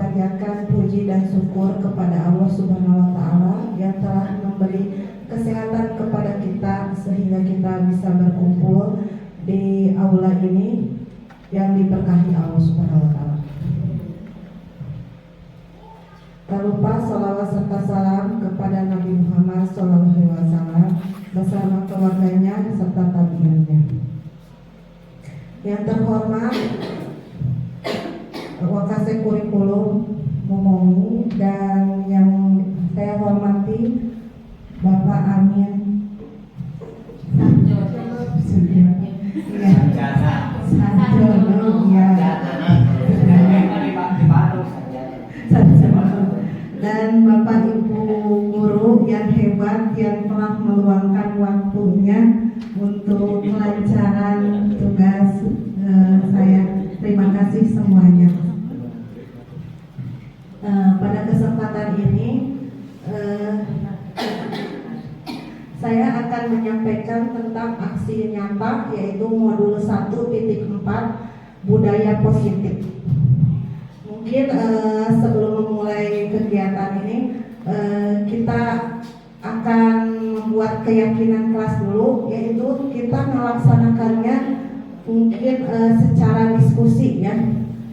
panjatkan puji dan syukur kepada Allah Subhanahu wa Ta'ala yang telah memberi kesehatan kepada kita sehingga kita bisa berkumpul di aula ini yang diberkahi Allah Subhanahu wa Ta'ala. Tak lupa salawat serta salam kepada Nabi Muhammad SAW bersama keluarganya serta tabiinnya. Yang terhormat Wakasek Kurikulum Momomi dan yang saya hormati Bapak Amin dan Bapak Ibu guru yang hebat yang telah meluangkan waktunya untuk kelancaran tugas saya. Terima kasih semuanya. Pada kesempatan ini saya akan menyampaikan tentang aksi nyata yaitu modul 1.4 budaya positif. Mungkin sebelum memulai kegiatan ini kita akan membuat keyakinan kelas dulu, yaitu kita melaksanakannya mungkin secara diskusi ya.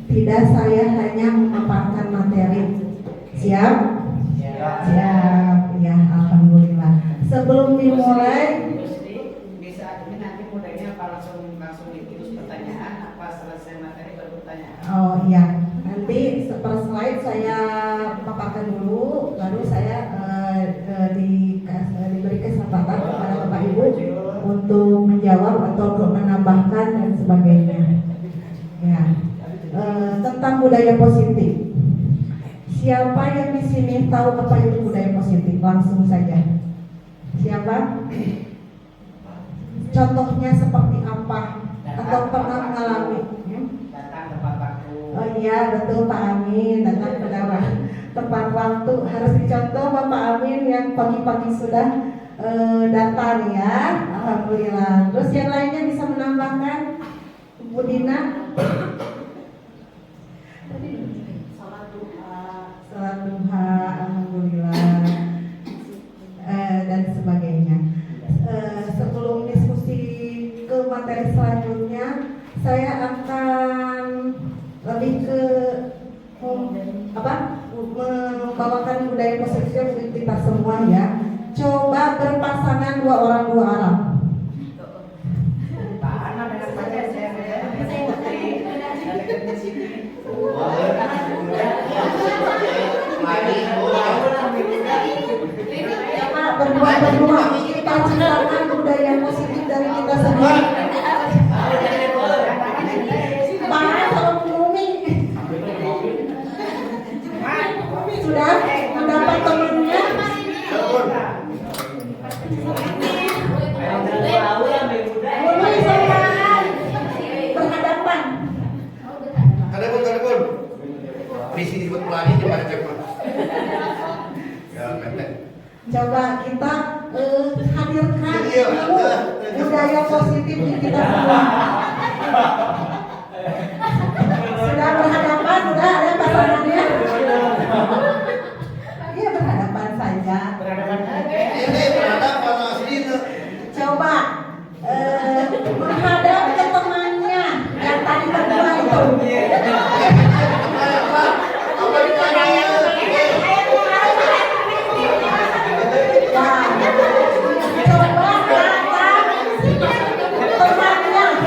Tidak saya hanya memaparkan materi. Siap? Siap. Ya, alhamdulillah. Sebelum dimulai bisa ini nanti mudahnya apa langsung ditulis pertanyaan apa selesai materi baru pertanyaan. Oh iya, nanti per slide saya paparkan dulu, baru saya diberi kesempatan kepada Bapak Ibu untuk menjawab atau untuk menambahkan dan sebagainya. Ya, tentang budaya positif. Siapa yang di sini tahu apa itu budaya positif? Langsung saja. Siapa? Contohnya seperti apa? Atau pernah mengalami? Datang tepat waktu. Oh iya betul Pak Amin, datang pada tepat waktu. Harus dicontoh Bapak Amin yang pagi-pagi sudah datang ya. Alhamdulillah. Terus yang lainnya bisa menambahkan? Bu Dina? Salat duha, alhamdulillah, dan sebagainya. Sebelum diskusi ke materi selanjutnya, saya akan lebih ke membawakan budaya positif untuk kita semua ya. Coba berpasangan dua orang dua arah. Berdua kita ciptakan budaya positif dari kita sendiri. Pak, kalau Mumi sudah mendapat temannya. Mulai sama berhadapan. Kadang-kadang visi dibuat pelani gimana cepat? Ya, pendek. Coba kita hadirkan dulu budaya positif di kita semua. Sudah berhadapan, sudah ada pasangannya. Iya berhadapan saja. Ini berhadapan aslinya. Coba menghadap ke temannya yang tadi berdua itu. Apa ditanya? Coba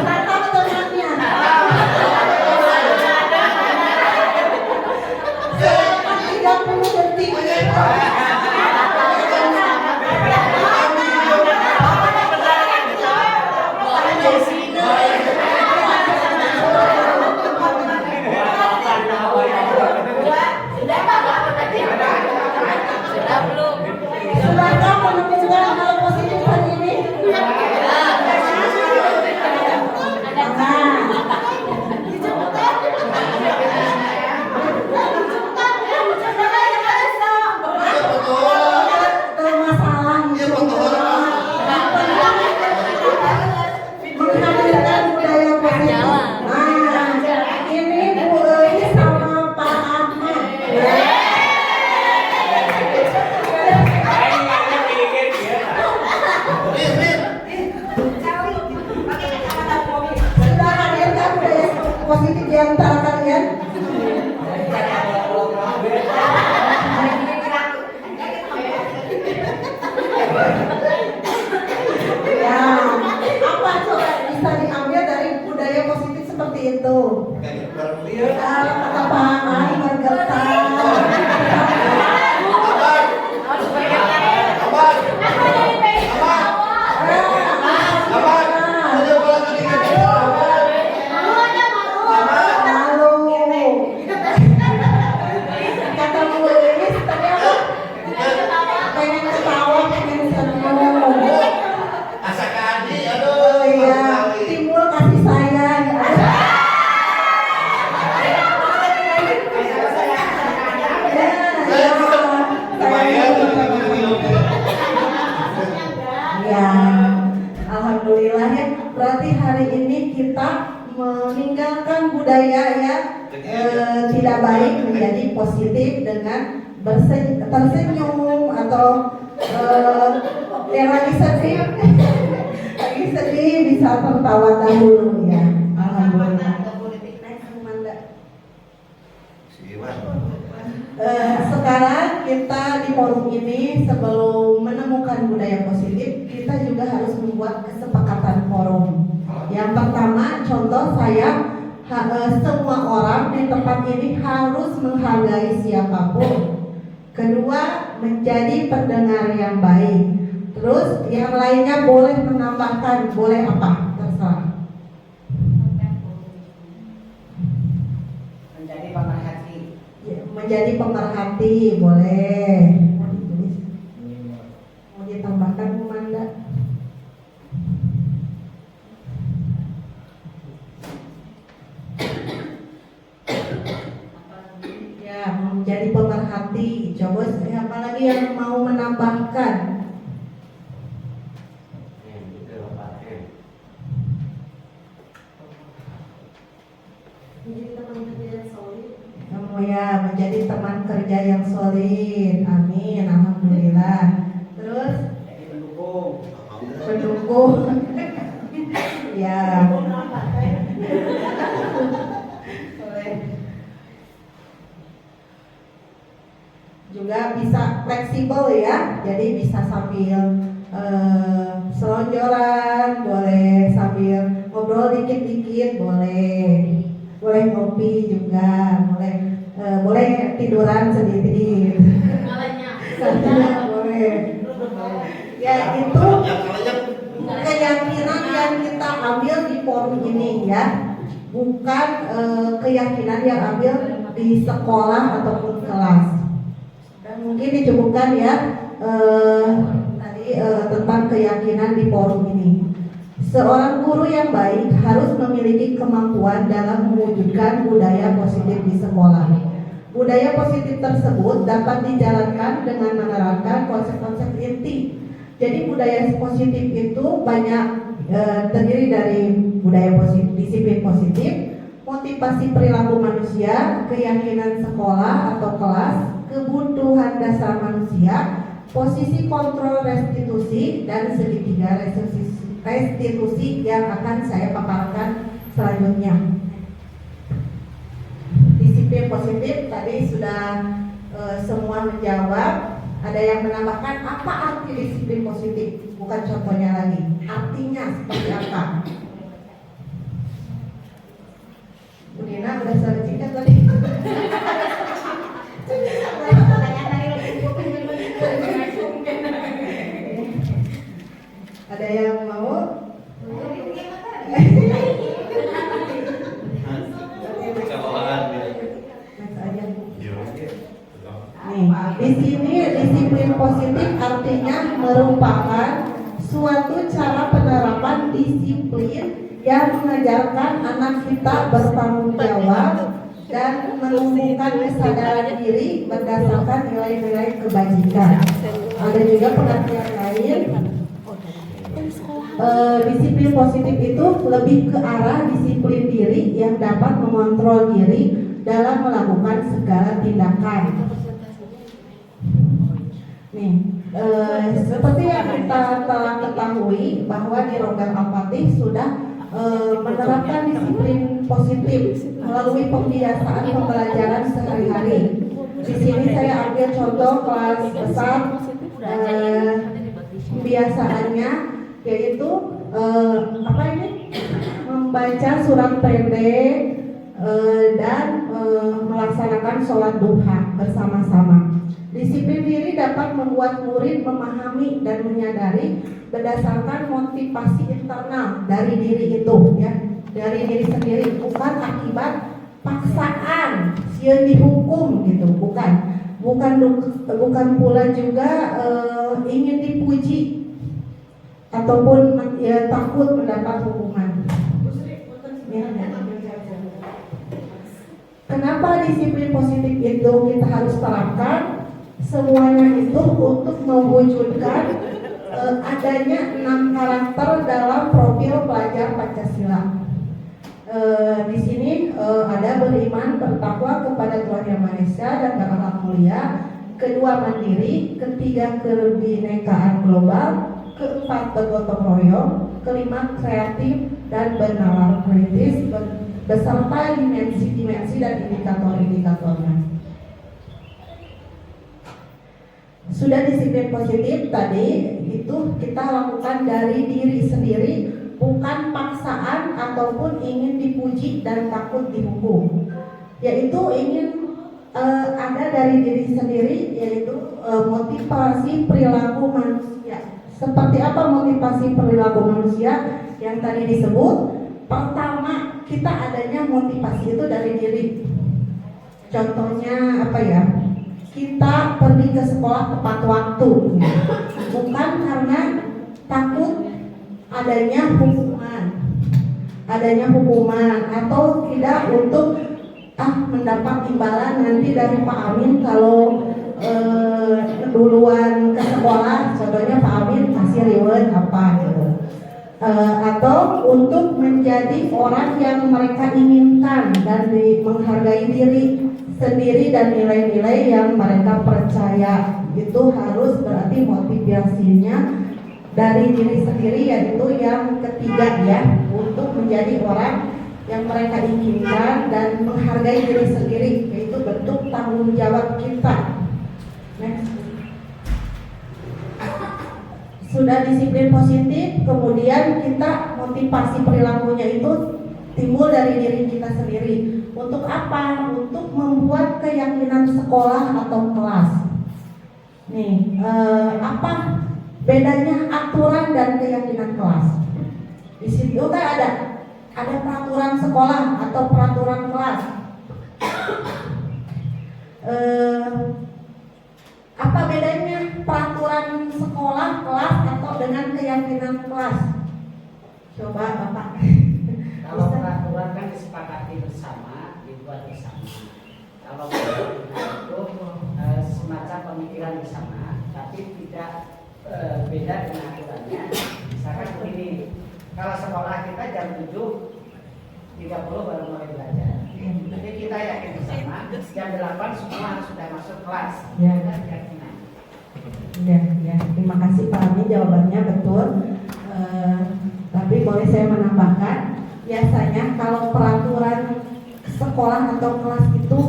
tatap temannya. positif di antara kalian? Ya, apa coba bisa diambil dari budaya positif seperti itu? Kata Pak Ai bergetar. Kata Bu Lilis tadi apa? Pengen ketawa, pengen senyum. Oh iya, timbul kasih sayang. Ya, alhamdulillah ya. Berarti hari ini kita meninggalkan budaya ya tidak baik menjadi positif dengan tersenyum atau yang lagi sedih bisa tertawa dahulu ya. Alhamdulillah. Sekarang kita di forum ini sebelum menemukan budaya positif, kita juga harus membuat kesepakatan forum. Yang pertama, contoh saya semua orang di tempat ini harus menghargai siapapun. Kedua, menjadi pendengar yang baik. Terus yang lainnya boleh menambahkan, boleh apa? Terserah. Menjadi pemerhati. Menjadi pemerhati boleh. Mau ditambahkan Bu Manda? Ya, menjadi pemerhati. Coba siapa lagi yang mau menambahkan? Oh ya, menjadi teman kerja yang solid. Amin, alhamdulillah. Terus Jadi pendukung. pendukung. Ya. Juga bisa fleksibel ya. Jadi bisa sambil selonjoran, boleh sambil ngobrol dikit-dikit, boleh. Boleh ngopi juga, boleh tiduran sedikit. Boleh. Ya itu keyakinan yang kita ambil di forum ini ya, bukan keyakinan yang ambil di sekolah ataupun kelas. Dan mungkin dicukupkan ya tadi tentang keyakinan di forum ini. Seorang guru yang baik harus memiliki kemampuan dalam mewujudkan budaya positif di sekolah. Budaya positif tersebut dapat dijalankan dengan menerapkan konsep-konsep inti. Jadi budaya positif itu banyak terdiri dari budaya positif, disiplin positif, motivasi perilaku manusia, keyakinan sekolah atau kelas, kebutuhan dasar manusia, posisi kontrol restitusi, dan segitiga restitusi yang akan saya paparkan selanjutnya. Disiplin positif tadi sudah semua menjawab. Ada yang menambahkan apa arti disiplin positif? Bukan contohnya lagi, artinya seperti apa? Bu Dina udah saya singkat tadi. Ada yang mau? Nih, di sini disiplin positif artinya merupakan suatu cara penerapan disiplin yang mengajarkan anak kita bertanggung jawab dan menumbuhkan kesadaran diri berdasarkan nilai-nilai kebajikan. Ada juga pengertian lain. Disiplin positif itu lebih ke arah disiplin diri yang dapat mengontrol diri dalam melakukan segala tindakan. Nih, seperti yang kita telah ketahui bahwa di Rogan Al-Fatih sudah menerapkan disiplin positif melalui pembiasaan pembelajaran sehari-hari. Di sini saya ambil contoh kelas besar pembiasaannya, yaitu membaca surat pendek dan melaksanakan sholat duha bersama-sama. Disiplin diri dapat membuat murid memahami dan menyadari berdasarkan motivasi internal dari diri itu, ya, dari diri sendiri, bukan akibat paksaan yang dihukum gitu, bukan pula juga ingin dipuji ataupun ya, takut mendapat hukuman. Kenapa disiplin positif itu kita harus terapkan? Semuanya itu untuk mewujudkan adanya 6 karakter dalam profil pelajar Pancasila. Di sini ada beriman, bertakwa kepada Tuhan Yang Maha Esa dan berakhlak mulia, kedua mandiri, ketiga kebinekaan global, keempat bergotong royong, kelima kreatif dan bernalar kritis, beserta dimensi-dimensi dan indikator-indikatornya. Sudah disiplin positif tadi itu kita lakukan dari diri sendiri, bukan paksaan ataupun ingin dipuji dan takut dihukum, yaitu ingin ada dari diri sendiri, yaitu motivasi perilaku manusia. Seperti apa motivasi perilaku manusia yang tadi disebut? Pertama, kita adanya motivasi itu dari diri. Contohnya apa ya? Kita pergi ke sekolah tepat waktu, bukan karena takut adanya hukuman atau tidak untuk mendapat imbalan nanti dari Pak Amin kalau duluan ke sekolah, contohnya Pak Amin kasih reward apa gitu, atau untuk menjadi orang yang mereka inginkan dan menghargai diri sendiri dan nilai-nilai yang mereka percaya. Itu harus berarti motivasinya dari diri sendiri, yaitu yang ketiga ya, untuk menjadi orang yang mereka inginkan dan menghargai diri sendiri, yaitu bentuk tanggung jawab kita. Next. Sudah disiplin positif, kemudian kita motivasi perilakunya itu timbul dari diri kita sendiri. Untuk apa? Untuk membuat keyakinan sekolah atau kelas. Nih, apa bedanya aturan dan keyakinan kelas? Di situ kan ada peraturan sekolah atau peraturan kelas. Apa bedanya peraturan sekolah, kelas atau dengan keyakinan kelas? Coba Bapak. Kalau peraturan kan disepakati bersama, dibuat bersama. Kalau keyakinan itu semacam pemikiran bersama, tapi tidak beda dengan aturannya. Misalkan begini, kalau sekolah kita jam 7.30 baru mulai belajar. Jadi kita yakin bersama, jam 8 semua sudah masuk kelas. Ya. Itu keyakinan. Ya, terima kasih Pak Amin, jawabannya betul. Tapi boleh saya menambahkan, biasanya kalau peraturan sekolah atau kelas itu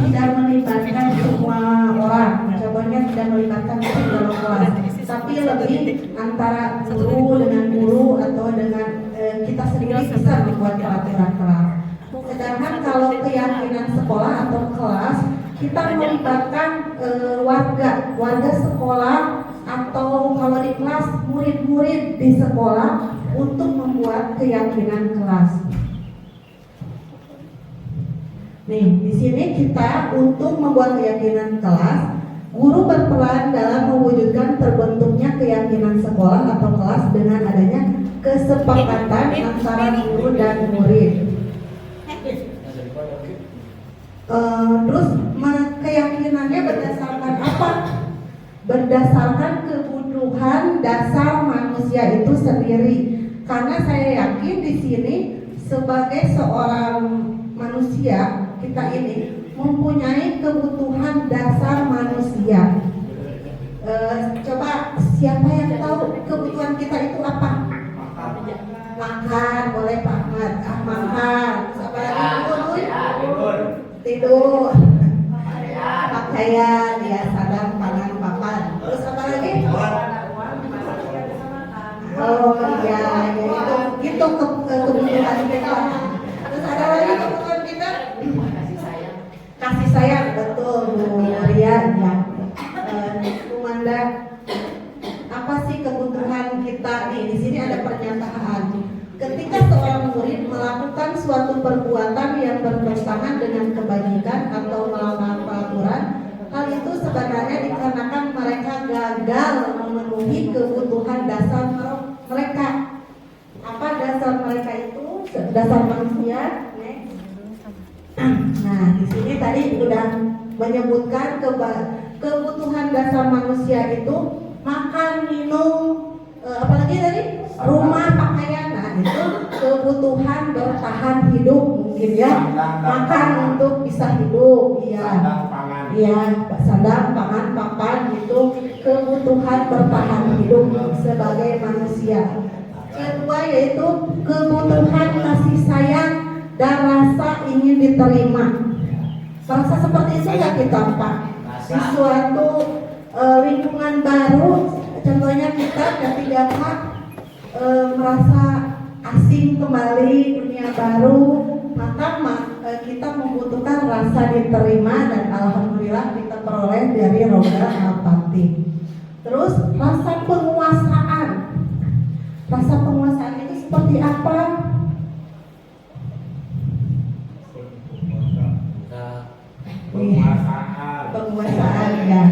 tidak melibatkan semua orang. Contohnya tidak melibatkan semua kelas, tapi lebih antara guru dengan guru atau dengan kita sendiri bisa membuat peraturan kelas. Sedangkan kalau keyakinan sekolah atau kelas, kita melibatkan warga sekolah, atau kalau di kelas murid-murid di sekolah untuk membuat keyakinan kelas. Nih, di sini kita untuk membuat keyakinan kelas, guru berperan dalam mewujudkan terbentuknya keyakinan sekolah atau kelas dengan adanya kesepakatan antara guru dan murid. Terus keyakinannya berdasarkan apa? Berdasarkan kebutuhan dasar manusia itu sendiri. Karena saya yakin di sini sebagai seorang manusia, kita ini mempunyai kebutuhan dasar manusia. Coba siapa yang tahu kebutuhan kita itu apa? Makan, boleh Pak Ahmad. Makan. itu Pakaian. pakaian, ya sadar, pangan, papan. Terus apa lagi? Oh iya, ya itu kebutuhan kita. Terus ada lagi kebutuhan kita? Kasih sayang, betul Bu Maria. Ya. Bu Manda, apa sih kebutuhan kita nih? Di sini ada pernyataan. Ketika seorang murid melakukan suatu perbuatan yang bertentangan dengan kebajikan atau melanggar peraturan, hal itu sebenarnya dikarenakan mereka gagal memenuhi kebutuhan dasar mereka. Apa dasar mereka itu? Dasar manusia. Nah, di sini tadi sudah menyebutkan kebutuhan dasar manusia itu makan, minum, apalagi tadi rumah, pakaian. Nah, itu kebutuhan bertahan hidup mungkin ya. Makan untuk bisa hidup, iya. Iya, sandang, pangan, papan itu kebutuhan bertahan hidup sebagai manusia. Kedua yaitu kebutuhan kasih sayang dan rasa ingin diterima. Merasa seperti itu nggak kita Pak? Di suatu lingkungan baru, contohnya kita ketika Pak merasa asing kembali dunia baru, maka kita membutuhkan rasa diterima dan alhamdulillah kita peroleh dari Roda Al-Fatih. Terus rasa penguasaan. Rasa penguasaan itu seperti apa? Penguasaan ya.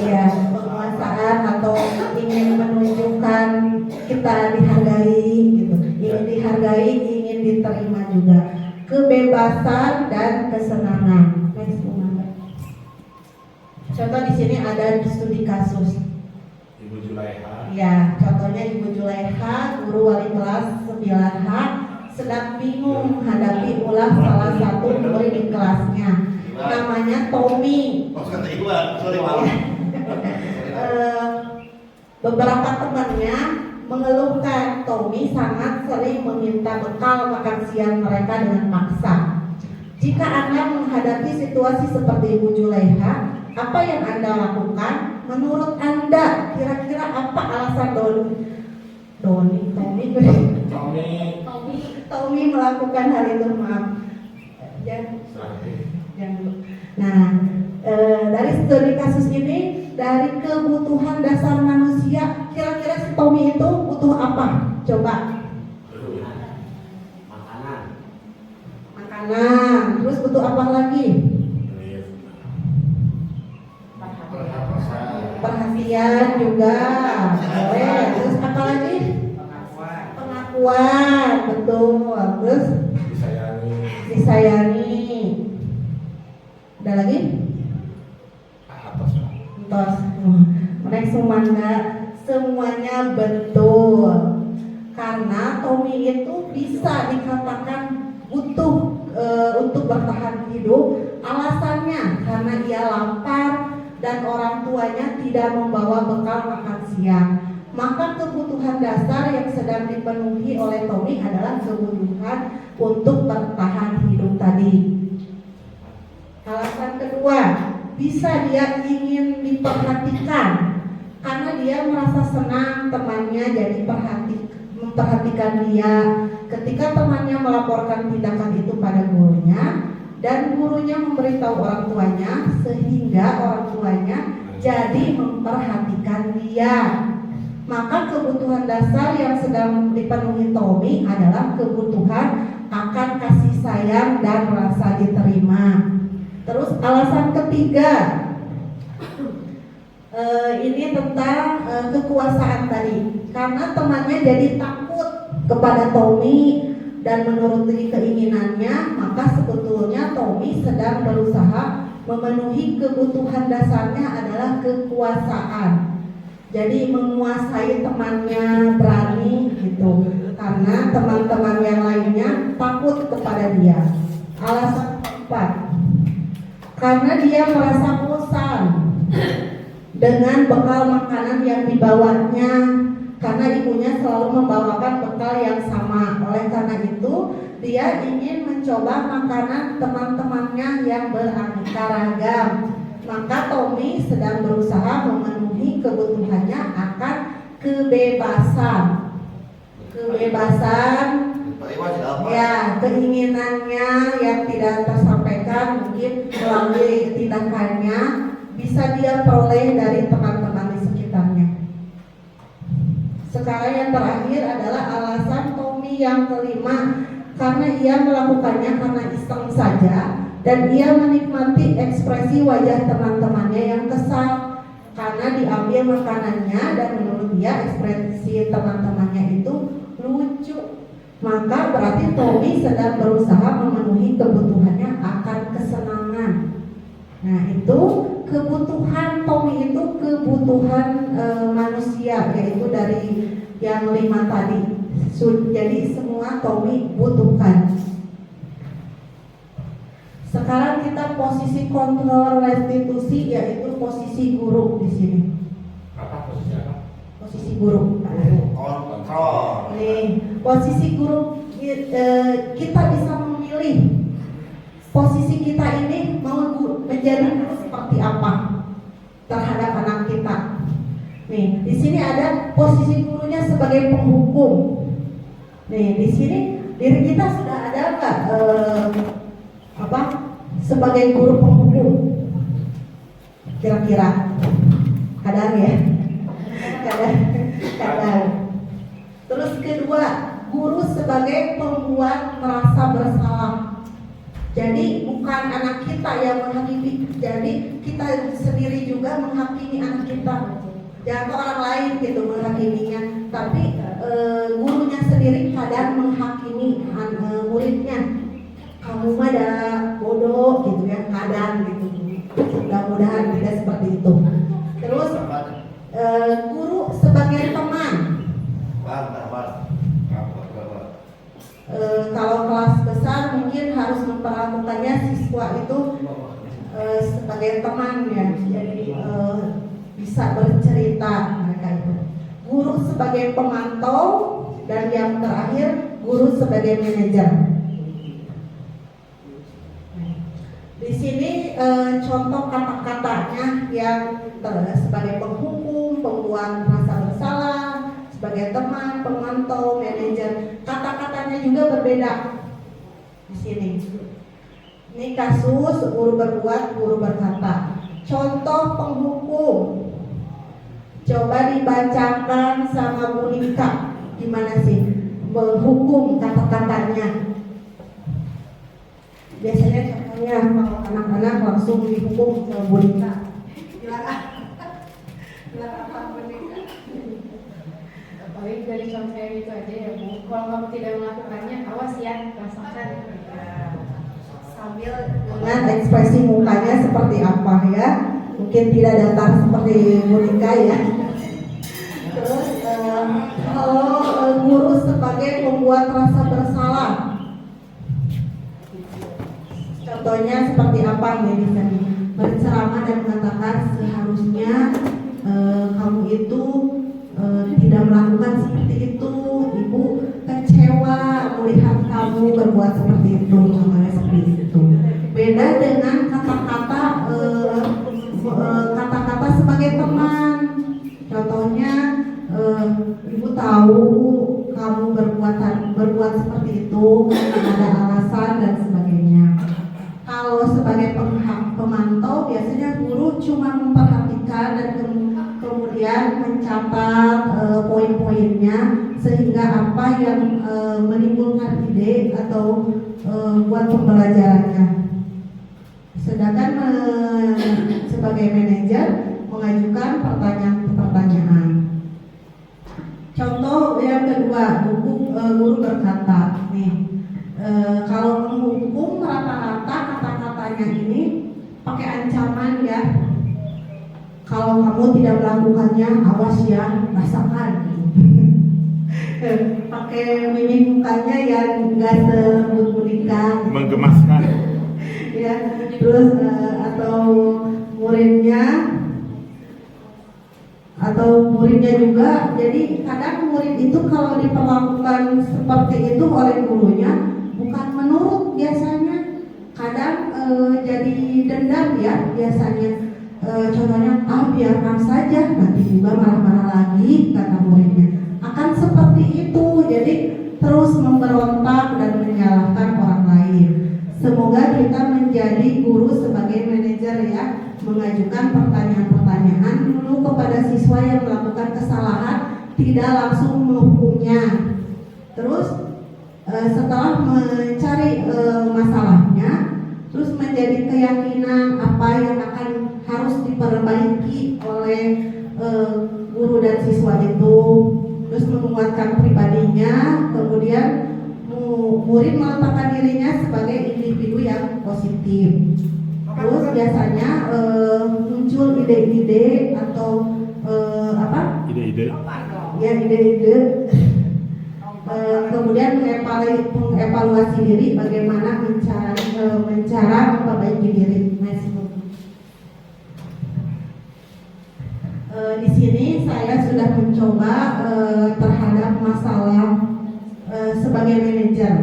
Iya, penguasaan atau ingin menunjukkan kita dihargai gitu. Ingin dihargai, ingin diterima juga. Kebebasan dan kesenangan. Next, contoh di sini ada studi kasus. Ibu Julaiha. Ya, contohnya Ibu Julaiha, guru wali kelas 9H, sedang bingung menghadapi ulah salah satu murid di kelasnya. Namanya Tommy. Beberapa temannya mengeluhkan Tommy sangat sering meminta bekal makan siang mereka dengan paksa. Jika Anda menghadapi situasi seperti Ibu Julaiha, apa yang Anda lakukan? Menurut Anda, kira-kira apa alasan Tommy melakukan hal itu? Maaf. Nah, dari studi kasus ini, dari kebutuhan dasar manusia, kira-kira si Tommy itu butuh apa? Coba. Makanan. Terus butuh apa lagi? Perhatian juga. Boleh. Terus apa lagi? Pengakuan. Betul. Terus disayangi. Ada lagi? Tos. Mereka semuanya betul. Karena Tommy itu bisa dikatakan butuh untuk bertahan hidup. Alasannya karena ia lapar dan orang tuanya tidak membawa bekal makan siang. Maka kebutuhan dasar yang sedang dipenuhi oleh Tommy adalah kebutuhan untuk bertahan hidup tadi. Alasan kedua, bisa dia ingin diperhatikan karena dia merasa senang temannya jadi memperhatikan dia. Ketika temannya melaporkan tindakan itu pada gurunya dan gurunya memberitahu orang tuanya, sehingga orang tuanya jadi memperhatikan dia. Maka kebutuhan dasar yang sedang dipenuhi Tommy adalah kebutuhan akan kasih sayang dan rasa diterima. Terus alasan ketiga, ini tentang kekuasaan tadi. Karena temannya jadi takut kepada Tommy dan menuruti keinginannya, maka sebetulnya Tommy sedang berusaha memenuhi kebutuhan dasarnya adalah kekuasaan. Jadi menguasai temannya, berani gitu. Karena teman-teman yang lainnya takut kepada dia. Alasan keempat, karena dia merasa bosan dengan bekal makanan yang dibawanya, karena ibunya selalu membawakan bekal yang sama. Oleh karena itu dia ingin mencoba makanan teman-temannya yang beraneka ragam. Maka Tommy sedang berusaha memenuhi kebutuhannya akan kebebasan. Ya, keinginannya yang tidak tersampaikan mungkin melalui tindakannya bisa dia peroleh dari teman-teman di sekitarnya. Sekarang yang terakhir adalah alasan Tommy yang kelima, karena ia melakukannya karena iseng saja dan ia menikmati ekspresi wajah teman-temannya yang kesal karena diambil makanannya dan menurut dia ekspresi teman-temannya itu lucu. Maka berarti Tommy sedang berusaha memenuhi kebutuhannya akan kesenangan. Nah, itu kebutuhan Tommy itu kebutuhan manusia, yaitu dari yang 5 tadi. Jadi semua Tommy butuhkan. Sekarang kita posisi kontrol restitusi, yaitu posisi guru di sini. Apa posisi apa? Posisi guru. Kontrol. Nih, posisi guru kita bisa memilih posisi kita ini mau menjadi guru seperti apa terhadap anak kita. Nih, di sini ada posisi gurunya sebagai penghukum. Nih, di sini diri kita sudah ada nggak sebagai guru penghukum? Kira-kira kadang ya, kadang. Terus kedua, guru sebagai pembuat merasa bersalah. Jadi bukan anak kita yang menghakimi, jadi kita sendiri juga menghakimi anak kita. Jangan orang lain gitu menghakiminya, tapi gurunya sendiri kadang menghakimi muridnya. Kamu mah ada bodoh gitu ya, kadang gitu. Mudah-mudahan tidak seperti itu. Terus guru sebagai teman. Kalau kelas besar mungkin harus memperlakukannya siswa itu sebagai teman ya, jadi bisa bercerita mereka itu. Guru sebagai pemantau dan yang terakhir guru sebagai manajer. Di sini contoh kata-katanya yang sebagai penghukum, pembuat merasa bersalah, sebagai teman, pemantau, manajer. Kata-katanya juga berbeda di sini. Ini kasus guru berbuat, guru berkata. Contoh penghukum. Coba dibacakan sama Bu Nika. Gimana sih menghukum kata-katanya? Biasanya contohnya kalau anak-anak langsung dihukum sama Bu Nika. Silakan Pak Bu Nika. Paling dari contoh itu aja ya Bu. Kalau kamu tidak melakukannya, awas ya, rasakan. Sambil dengan ekspresi mukanya seperti apa ya? Mungkin tidak datar seperti boneka ya. Terus kalau guru sebagai pembuat rasa bersalah, contohnya seperti apa nih di sini? Berceramah dan mengatakan seharusnya kamu itu tidak melakukan seperti itu, ibu kecewa melihat kamu berbuat seperti itu, contohnya seperti itu. Beda dengan kata-kata sebagai teman, contohnya ibu tahu kamu berbuat seperti itu karena ada alasan dan sebagainya. Kalau sebagai pemantau biasanya guru cuma memperhatikan dan kemudian mencatat poin-poinnya sehingga apa yang menimbulkan ide atau buat pembelajarannya. Sedangkan sebagai manajer mengajukan pertanyaan-pertanyaan. Contoh yang kedua, guru berkata, nih kalau menghukum rata-rata kata-katanya ini pakai ancaman ya. Kalau kamu tidak melakukannya, awas ya, rasakan. Pakai mimik mukanya yang enggak sebut-butikan, menggemaskan. ya. Terus atau muridnya atau muridnya juga. Jadi kadang murid itu kalau diperlakukan seperti itu oleh gurunya bukan menurut biasanya, kadang jadi dendam ya biasanya. Contohnya, biarkan saja, nanti juga marah-marah lagi, kata muridnya. Akan seperti itu, jadi terus memberontak dan menyalahkan orang lain. Semoga kita menjadi guru sebagai manajer ya, mengajukan pertanyaan-pertanyaan dulu kepada siswa yang melakukan kesalahan, tidak langsung menghukumnya. Terus setelah mencari masalahnya, terus menjadi keyakinan apa yang akan harus diperbaiki oleh guru dan siswa itu, terus menguatkan pribadinya, kemudian murid meletakkan dirinya sebagai individu yang positif. Terus biasanya muncul ide-ide atau ide-ide ya ide-ide, kemudian mengevaluasi diri bagaimana cara memperbaiki diri. Di sini saya sudah mencoba terhadap masalah sebagai manajer.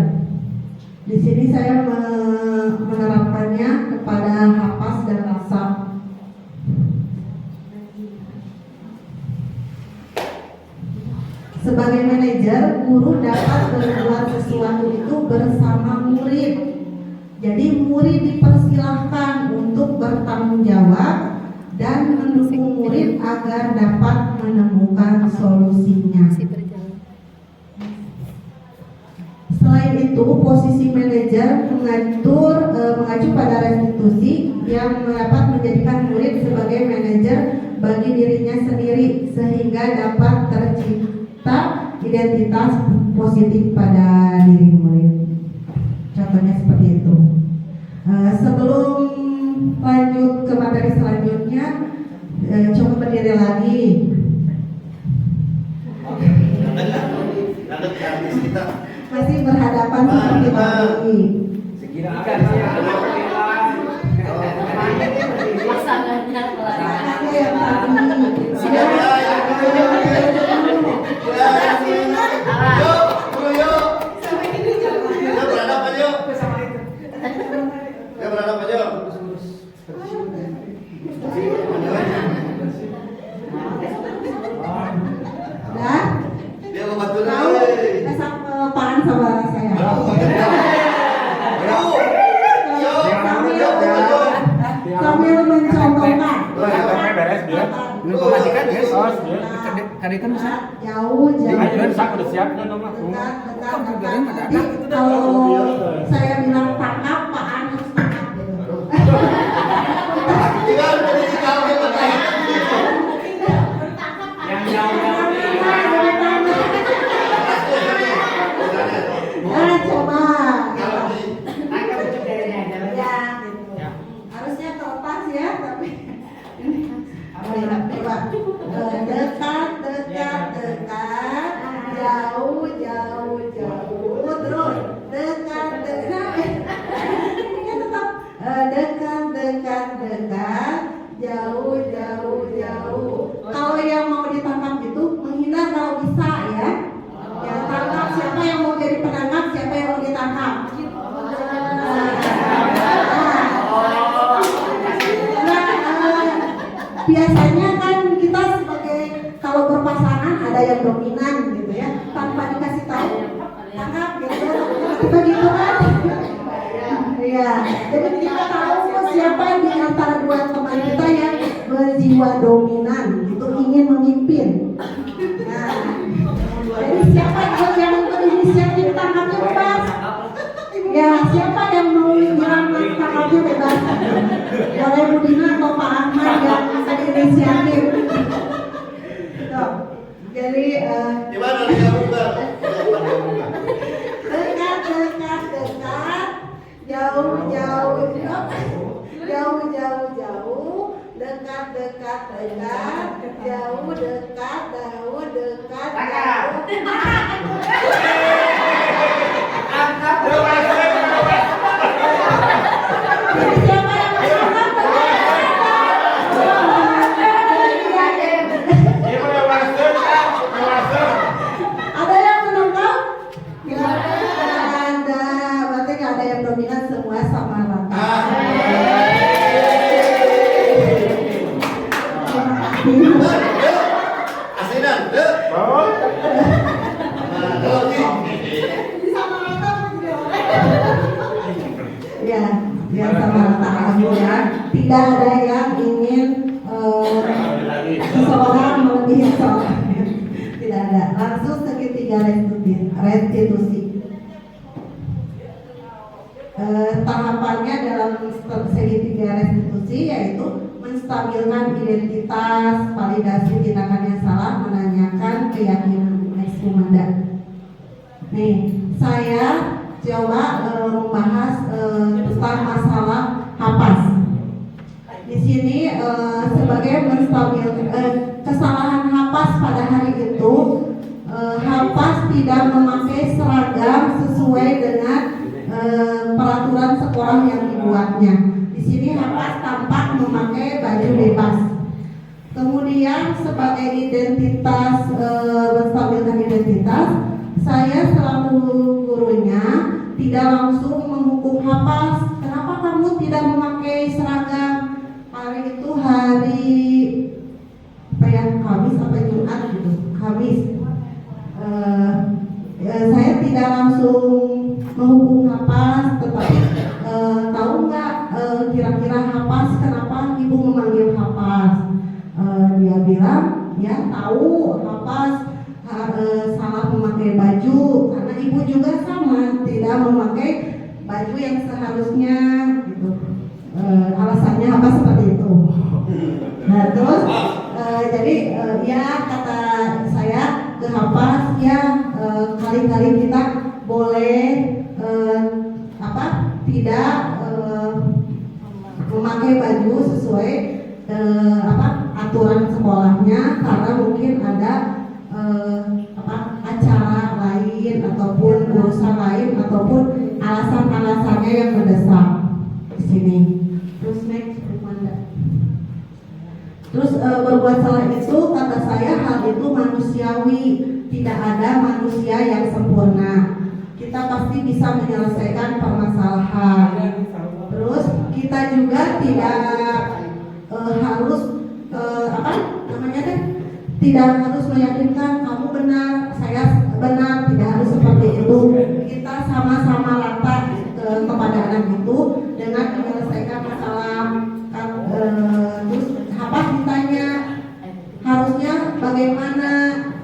Di sini saya menerapkannya kepada Hapas dan Rasap. Sebagai manajer, guru dapat berbuat sesuatu itu bersama murid. Jadi murid dipersilahkan untuk bertanggung jawab dan mendukung murid agar dapat menemukan solusinya. Selain itu, posisi manajer mengacu pada restitusi yang dapat menjadikan murid sebagai manajer bagi dirinya sendiri sehingga dapat tercipta identitas positif pada diri murid. Contohnya seperti itu. Sebelum lanjut ke materi selanjutnya, coba berdiri lagi. Masih berhadapan seperti tadi. Pasangannya Tangannya yang tadi. Nah, Dia membantu tahu apaan sama saya? Sambil mencontohkan. beres dia Belum pemajikan, guys. oh dia Kadikan bisa. Jauh. ajudan sak udah siap kan dong langsung Dekat. Jadi kalau saya bilang tangkap, Pak An harus tangkap gitu. Yang jauh-jauh Coba. angkat ujuk jarinya aja. Ya, gitu. Harusnya terlepas ya, tapi ini coba dekat, jauh, terus dekat, ini tetap dekat, jauh. Kalau yang mau ditangkap itu menghindar kalau bisa ya. Ya tangkap, siapa yang mau jadi penangkap, siapa yang mau ditangkap. Biasanya kan kita sebagai kalau berpasangan ada yang dominan gitu ya, tanpa dikasih tahu tangkap gitu, kita gitu kan. Iya, jadi kita tahu siapa di antara dua teman kita yang berjiwa dominan, itu ingin memimpin. Nah, jadi siapa yang berinisiatif tangkapnya bebas? Ya, siapa yang mau bilang tangkapnya bebas? Boleh Budina atau Pak Ahmad yang berinisiatif. Tuh, jadi Gimana dia buka? dekat, jauh, dekat, jauh, dekat. Jadi siapa yang menangkap? Ya sama rata ya. Tidak ada yang ingin seseorang melebihi seseorang. Tidak ada. Langsung segitiga restitusi. Tahapannya dalam segitiga restitusi yaitu menstabilkan identitas, validasi tindakan yang salah, menanyakan keyakinan ekskumanda. Nih, saya coba membahas tentang masalah hapas. Di sini sebagai menstabilkan kesalahan hapas pada hari itu, hapas tidak memakai seragam sesuai dengan peraturan sekolah yang dibuatnya. Di sini hapas tampak memakai baju bebas. Kemudian sebagai identitas menstabilkan identitas, saya selaku gurunya tidak langsung menghukum hapas. Kenapa kamu tidak memakai seragam? Hari itu hari Kamis atau Jumat gitu, Kamis. Saya tidak langsung menghukum hapas, tetapi tahu nggak kira-kira hapas kenapa ibu memanggil hapas? Dia bilang ya tahu hapas salah memakai baju karena ibu juga sama tidak memakai baju yang seharusnya gitu. Alasannya apa seperti itu. Nah terus jadi ya kata saya ke hapas ya kali-kali kita boleh tidak memakai baju sesuai aturan sekolahnya karena mungkin ada acara lain ataupun urusan lain ataupun alasan-alasannya yang mendesak di sini. Terus next Terus berbuat salah itu kata saya hal itu manusiawi, tidak ada manusia yang sempurna. Kita pasti bisa menyelesaikan permasalahan. Terus kita juga tidak harus tidak harus meyakinkan kamu benar, saya benar, tidak harus seperti itu. Kita sama-sama rata kepada anak itu dengan menyelesaikan masalah. Terus apa ditanya harusnya bagaimana,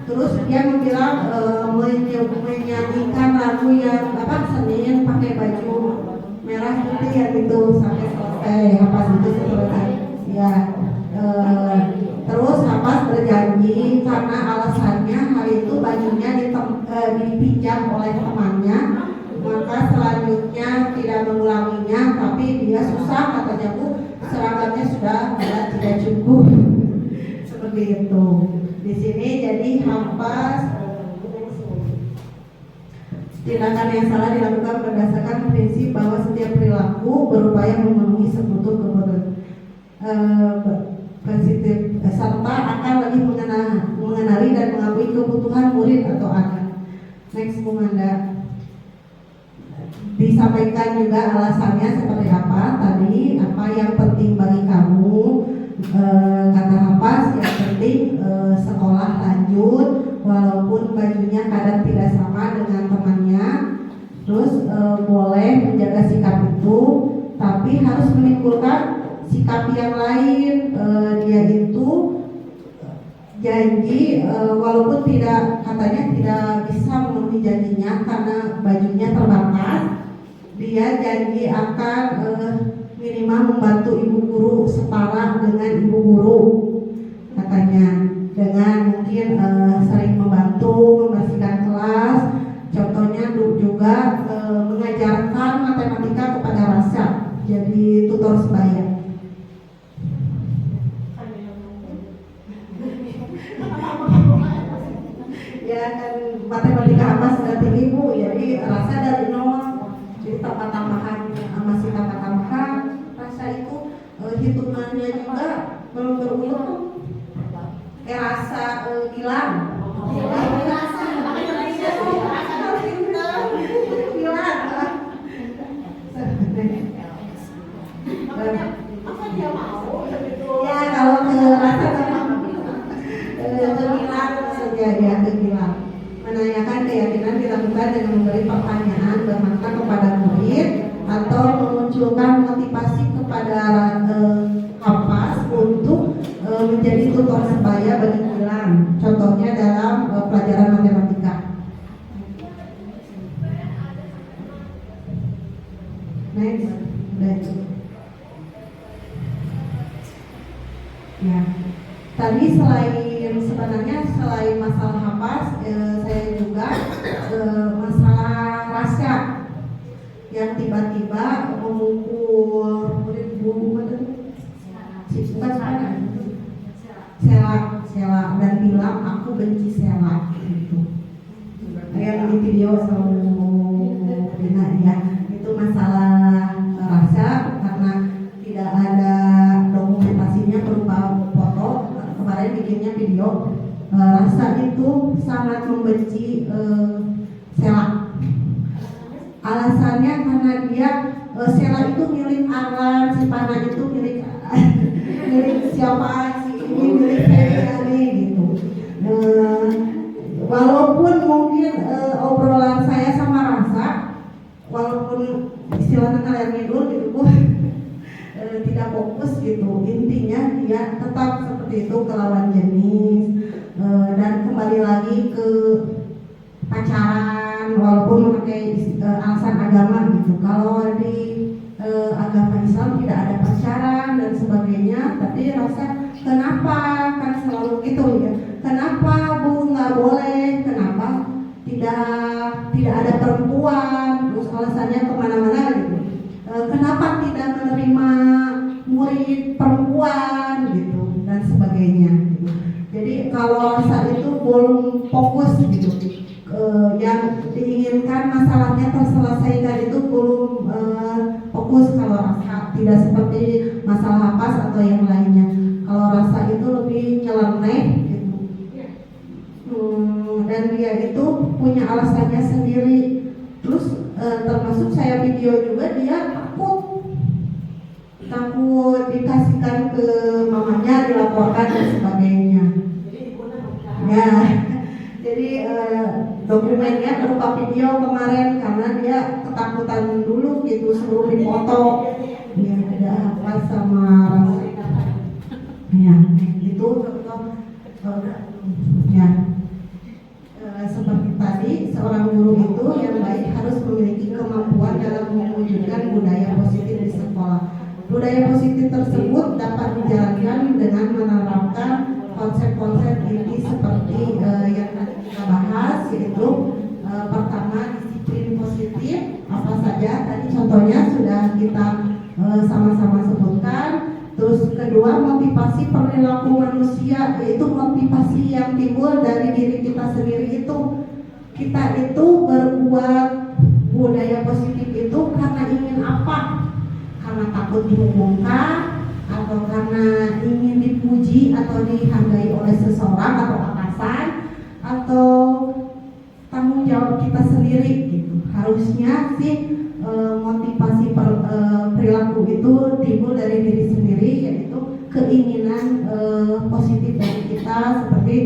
terus dia bilang menyanyikan lagu yang Senin pakai baju merah putih ya gitu sampai selesai hapas itu selesai ya. Terus hapas berjanji karena alasannya hari itu bajunya dipinjam oleh temannya, maka selanjutnya tidak mengulanginya, tapi dia susah katanya Bu, seragamnya sudah tidak cukup seperti itu. Di sini jadi hapas tindakan yang salah dilakukan berdasarkan prinsip bahwa setiap perilaku berupaya memenuhi sekutu prinsip serta akan lebih mengenali dan mengakui kebutuhan murid atau anak. Next Bumanda. Disampaikan juga alasannya seperti apa tadi, apa yang penting bagi kamu, kata hapas yang penting sekolah lanjut walaupun bajunya kadang tidak sama dengan temannya. Terus boleh menjaga sikap itu, tapi harus menimbulkan sikap yang lain. Dia itu janji walaupun katanya tidak bisa memenuhi janjinya karena bajunya terbatas, dia janji akan minimal membantu ibu guru setara dengan ibu guru katanya, dengan mungkin sering membantu membersihkan kelas, contohnya juga mengajarkan matematika kepada Rasya jadi tutor sebaya. Ya kan matematika apa sudah tinggi Bu, jadi Rasya dari nol, jadi tambah-tambahan masih tambah-tambahan. Rasya itu hitungannya juga belum beruntung. Rasa hilang. Apa dia mau? Ya kalau rasa kehilang saja dia kehilang. Menanyakan keyakinan dilakukan dengan memberi pertanyaan bermakna kepada murid atau memunculkan motivasi kepada Hapas untuk menjadi tutor sebaya bagi Gilang. Contohnya dalam pelajaran matematika. Next, next. Ya, tadi sebenarnya selain masalah Hapas, saya juga masalah rasa yang tiba-tiba memukul Sela dan bilang aku benci Sela gitu. Yang di video selalu Dina ya, itu masalah rasa karena tidak ada dokumentasinya berupa foto. Kemarin bikinnya video. Rasa itu sangat membenci Sela. Alasannya karena dia Sela itu milik Arlan, si Pana itu milik siapa, si ini milik Ferry gitu. Walaupun mungkin obrolan saya sama Rasa, walaupun istilahnya kalian ngidul gitu, tidak fokus gitu. Intinya dia tetap seperti itu ke lawan jenis dan kembali lagi ke pacaran walaupun memakai alasan agama gitu. Kalau di agama Islam tidak ada pacaran dan sebagainya, tapi Rasa kenapa kan selalu gitu ya? Kenapa Bu nggak boleh? Kenapa tidak ada perempuan? Terus alasannya kemana-mana gitu. Kenapa tidak menerima murid perempuan gitu dan sebagainya gitu. Jadi kalau Rasa itu belum fokus gitu, yang diinginkan masalahnya terselesaikan itu belum fokus. Kalau Rasa tidak seperti masalah Hapas atau yang lainnya. Kalau Rasa itu lebih nyeleneh gitu. Dan dia itu punya alasannya sendiri. Terus termasuk saya video juga dia takut dikasihkan ke mamanya, dilaporkan dan sebagainya. Ya, jadi dokumennya berupa video kemarin karena dia ketakutan dulu gitu, suruh dipoto. Ya tidak apa sama Rasa. Ya, itu ya. Seperti tadi, seorang guru itu yang baik harus memiliki kemampuan dalam mewujudkan budaya positif di sekolah. Budaya positif tersebut dapat dijalankan dengan menerapkan konsep-konsep inti seperti yang tadi kita bahas, yaitu pertama disiplin positif, apa saja tadi contohnya sudah kita sama-sama sebutkan. Terus kedua, motivasi perilaku manusia, yaitu motivasi yang timbul dari diri kita sendiri itu. Kita itu berbuat budaya positif itu karena ingin apa? Karena takut dihukumkan, atau karena ingin dipuji atau dihargai oleh seseorang atau atasan, atau tanggung jawab kita sendiri gitu. Harusnya sih motivasi perilaku itu timbul dari diri sendiri, yaitu keinginan positif dari kita, seperti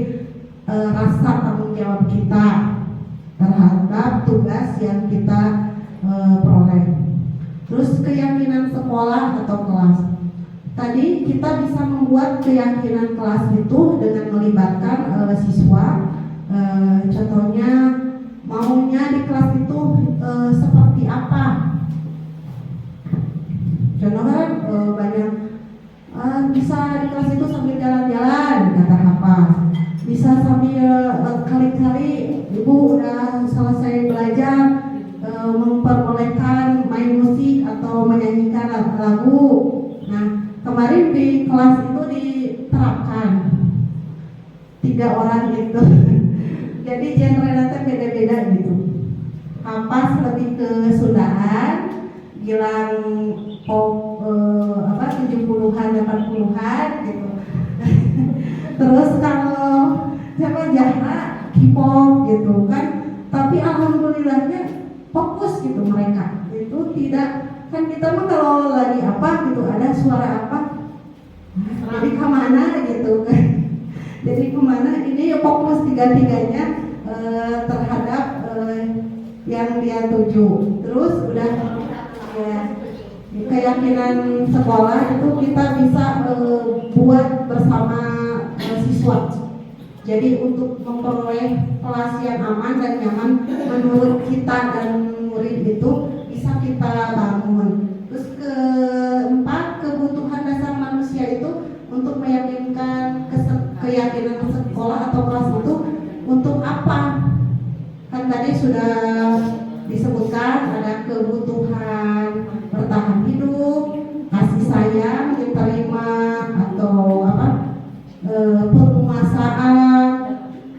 rasa tanggung jawab kita terhadap tugas yang kita peroleh. Terus keyakinan sekolah atau kelas. Tadi kita bisa membuat keyakinan kelas itu dengan melibatkan siswa. Contohnya maunya di kelas itu seperti apa? Contohnya banyak bisa di kelas itu sambil jalan-jalan, kata Hapas. Bisa sambil kali-kali ibu udah selesai belajar memperbolehkan main musik atau menyanyikan lagu. Nah, kemarin di kelas itu diterapkan 3 orang itu. Jadi genre nanti beda-beda gitu. Hapas lebih ke Sundaan, Gilang pop 70-an 80-an gitu. Terus kalau siapa Jahra K-pop gitu kan. Tapi alhamdulillahnya fokus gitu mereka. Itu tidak, kan kita mah kalau lagi apa gitu ada suara apa, jadi kemana gitu kan. Jadi kemana ini fokus tiga-tiganya terhadap yang dia tuju. Terus udah keyakinan sekolah itu kita bisa buat bersama siswa. Jadi untuk memperoleh kelas yang aman dan nyaman menurut kita dan murid itu bisa kita bangun. Terus keempat, kebutuhan dasar manusia itu untuk meyakinkan keyakinan sekolah atau kelas itu untuk apa? Kan tadi sudah disebutkan ada kebutuhan bertahan hidup, kasih sayang, diterima atau apa? Penguasaan,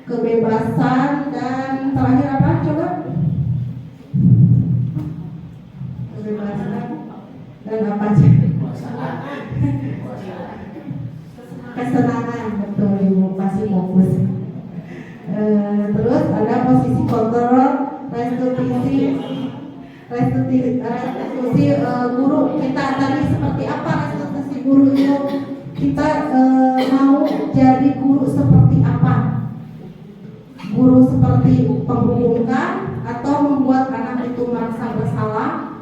kebebasan, dan terakhir apa? Coba. Kebebasan dan apa aja? Kesenangan, betul Ibu, masih fokus. Terus ada posisi kontrol, restitusi guru. Kita tadi seperti apa restitusi guru itu? Kita mau jadi guru seperti apa? Guru seperti penghukumkan atau membuat anak itu merasa bersalah,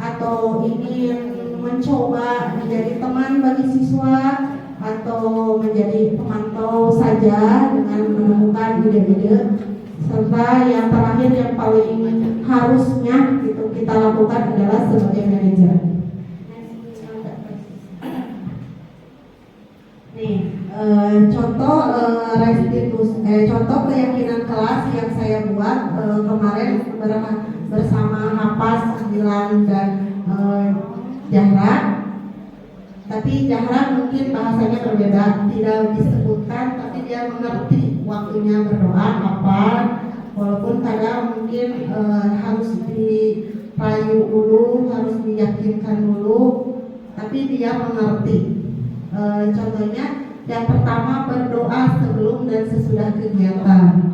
atau ingin mencoba menjadi teman bagi siswa, atau menjadi pemantau saja dengan menemukan ide-ide, serta yang terakhir yang paling harusnya itu kita lakukan adalah sebagai manajer. Nih, contoh contoh keyakinan kelas yang saya buat kemarin bersama Hapas, 9 dan Jahra. Tapi Jahra mungkin bahasanya berbeda, tidak disebutkan, tapi dia mengerti waktunya berdoa kapan, walaupun kadang mungkin harus dirayu dulu, harus diyakinkan dulu, tapi dia mengerti. Contohnya yang pertama berdoa sebelum dan sesudah kegiatan.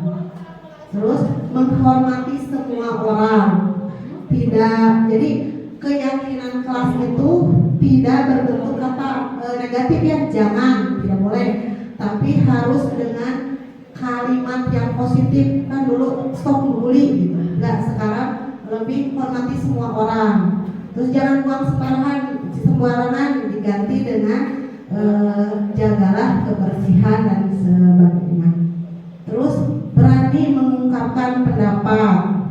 Terus menghormati semua orang. Tidak, jadi keyakinan kelas itu tidak berbentuk kata negatif ya, jangan, tidak boleh. Tapi harus dengan kalimat yang positif. Kan dulu stop bully gitu. Enggak, sekarang lebih hormati semua orang. Terus jangan buang sembarangan, diganti dengan jagalah kebersihan dan sebagainya. Terus berani mengungkapkan pendapat,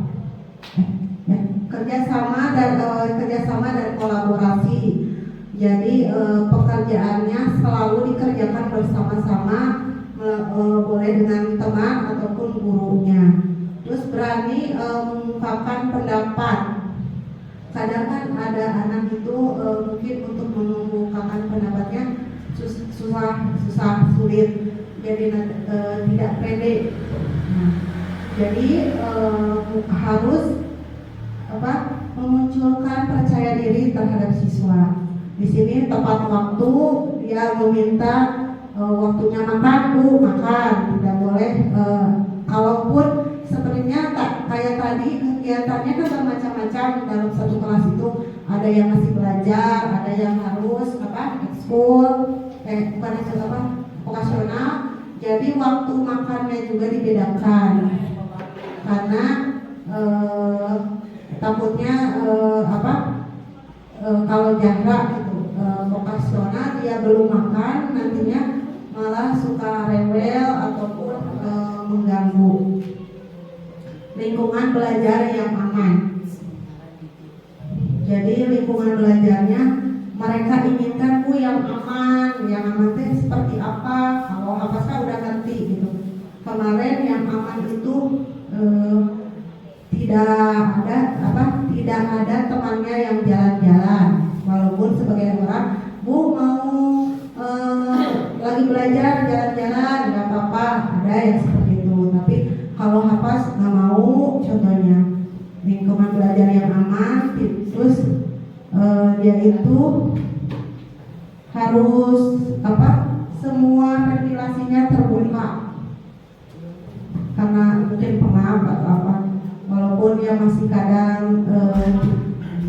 kerjasama dan kolaborasi. Jadi pekerjaannya selalu dikerjakan bersama-sama, boleh dengan teman ataupun gurunya. Terus berani mengungkapkan pendapat. Kadang kan ada anak itu mungkin untuk mengungkapkan pendapatnya susah, sulit, jadi tidak pede. Nah, jadi harus memunculkan percaya diri terhadap siswa. Di sini tepat waktu, dia meminta waktunya makan, makan, tidak boleh. Kalaupun sebenarnya kayak tadi kegiatannya kan bermacam-macam dalam satu kelas itu, ada yang masih belajar, ada yang harus ekskul, vokasional. Jadi waktu makannya juga dibedakan karena takutnya kalau Jahra gitu vokasional dia belum makan, nantinya malah suka rewel ataupun mengganggu. Lingkungan belajar yang aman. Jadi lingkungan belajarnya mereka inginkan yang aman. Yang aman itu seperti apa? Kalau apa saya udah ngerti gitu. Kemarin yang aman itu tidak ada temannya yang jalan-jalan. Walaupun sebagai orang, Bu mau lagi belajar jalan-jalan, nggak apa-apa, ada yang seperti itu. Tapi kalau Hapas nggak mau, contohnya lingkungan belajar yang aman, terus dia itu harus semua ventilasinya terbuka, karena mungkin pemaaf atau apa, walaupun dia masih kadang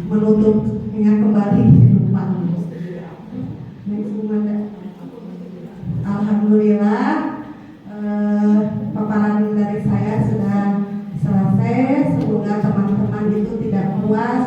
menutupnya kembali di rumah. Alhamdulillah paparan dari saya sudah selesai. Semoga teman-teman itu tidak puas